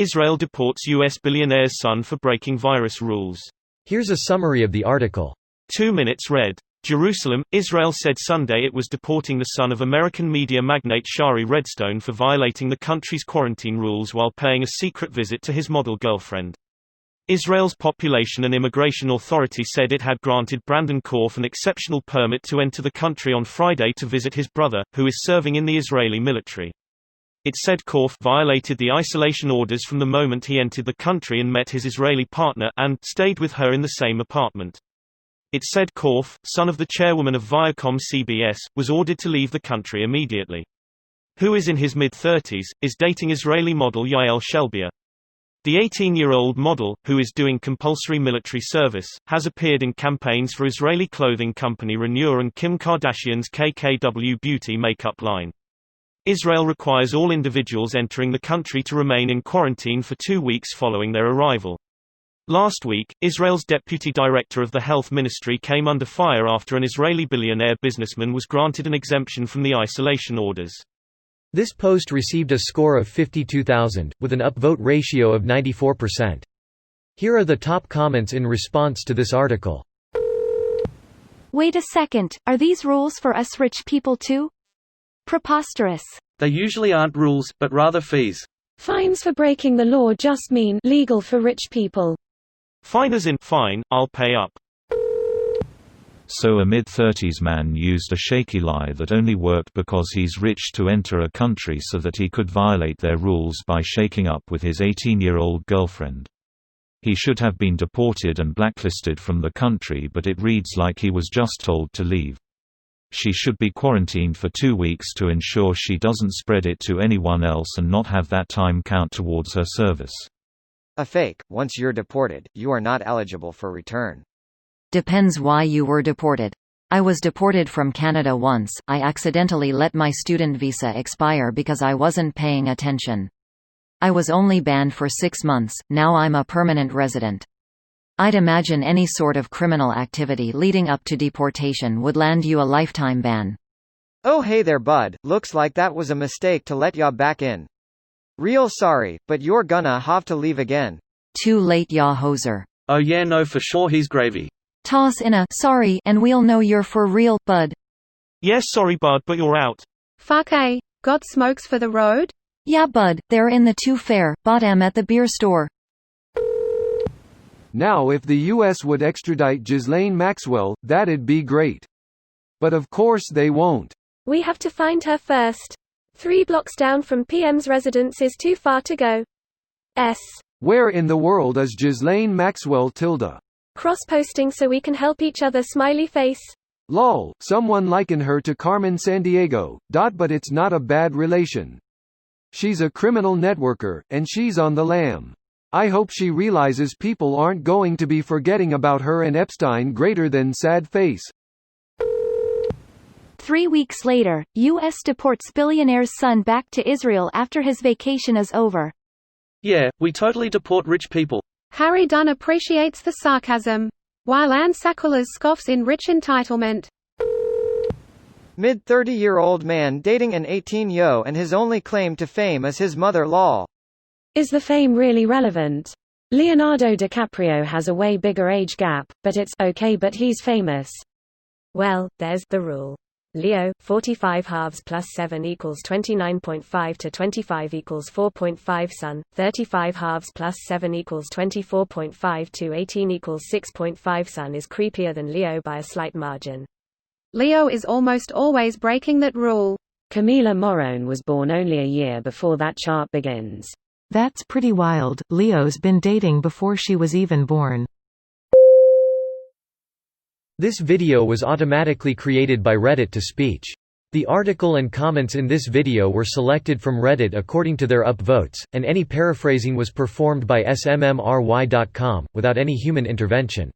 Israel deports U.S. billionaire's son for breaking virus rules. Here's a summary of the article. 2 minutes read. Jerusalem, Israel said Sunday it was deporting the son of American media magnate Shari Redstone for violating the country's quarantine rules while paying a secret visit to his model girlfriend. Israel's Population and Immigration Authority said it had granted Brandon Korf an exceptional permit to enter the country on Friday to visit his brother, who is serving in the Israeli military. It said Korf violated the isolation orders from the moment he entered the country and met his Israeli partner and stayed with her in the same apartment. It said Korf, son of the chairwoman of Viacom CBS, was ordered to leave the country immediately. Who is in his mid-30s, is dating Israeli model Yael Shelbia. The 18-year-old model, who is doing compulsory military service, has appeared in campaigns for Israeli clothing company Reneur and Kim Kardashian's KKW beauty makeup line. Israel requires all individuals entering the country to remain in quarantine for 2 weeks following their arrival. Last week, Israel's deputy director of the health ministry came under fire after an Israeli billionaire businessman was granted an exemption from the isolation orders. This post received a score of 52,000, with an upvote ratio of 94%. Here are the top comments in response to this article. Wait a second, are these rules for us rich people too? Preposterous. They usually aren't rules, but rather fees. Fines for breaking the law just mean legal for rich people. Fine as in, fine, I'll pay up. So a mid-30s man used a shaky lie that only worked because he's rich to enter a country so that he could violate their rules by shaking up with his 18-year-old girlfriend. He should have been deported and blacklisted from the country, but it reads like he was just told to leave. She should be quarantined for 2 weeks to ensure she doesn't spread it to anyone else and not have that time count towards her service. A fake. Once you're deported, you are not eligible for return. Depends why you were deported. I was deported from Canada once. I accidentally let my student visa expire because I wasn't paying attention. I was only banned for 6 months, now I'm a permanent resident. I'd imagine any sort of criminal activity leading up to deportation would land you a lifetime ban. Oh hey there bud, looks like that was a mistake to let ya back in. Real sorry, but you're gonna have to leave again. Too late ya hoser. Oh yeah, no, for sure he's gravy. Toss in a sorry and we'll know you're for real, bud. Yes, sorry bud, but you're out. Fuck got smokes for the road? Yeah bud, they're in the 2 fair, bought 'em at the beer store. Now if the US would extradite Ghislaine Maxwell, that'd be great. But of course they won't. We have to find her first. 3 blocks down from PM's residence is too far to go. Where in the world is Ghislaine Maxwell tilde? Cross-posting so we can help each other smiley face. Lol, someone liken her to Carmen Sandiego, but it's not a bad relation. She's a criminal networker, and she's on the lam. I hope she realizes people aren't going to be forgetting about her and Epstein greater than sad face. 3 weeks later, U.S. deports billionaire's son back to Israel after his vacation is over. Yeah, we totally deport rich people. Harry Dunn appreciates the sarcasm, while Anne Sakulas scoffs in rich entitlement. Mid-30-year-old man dating an 18-yo and his only claim to fame is his mother lol. Is the fame really relevant? Leonardo DiCaprio has a way bigger age gap, but it's okay but he's famous. Well, there's the rule. Leo, 45 halves plus 7 equals 29.5 to 25 equals 4.5 Son, 35 halves plus 7 equals 24.5 to 18 equals 6.5 Son is creepier than Leo by a slight margin. Leo is almost always breaking that rule. Camila Morone was born only a year before that chart begins. That's pretty wild. Leo's been dating before she was even born. This video was automatically created by Reddit to speech. The article and comments in this video were selected from Reddit according to their upvotes, and any paraphrasing was performed by smmry.com, without any human intervention.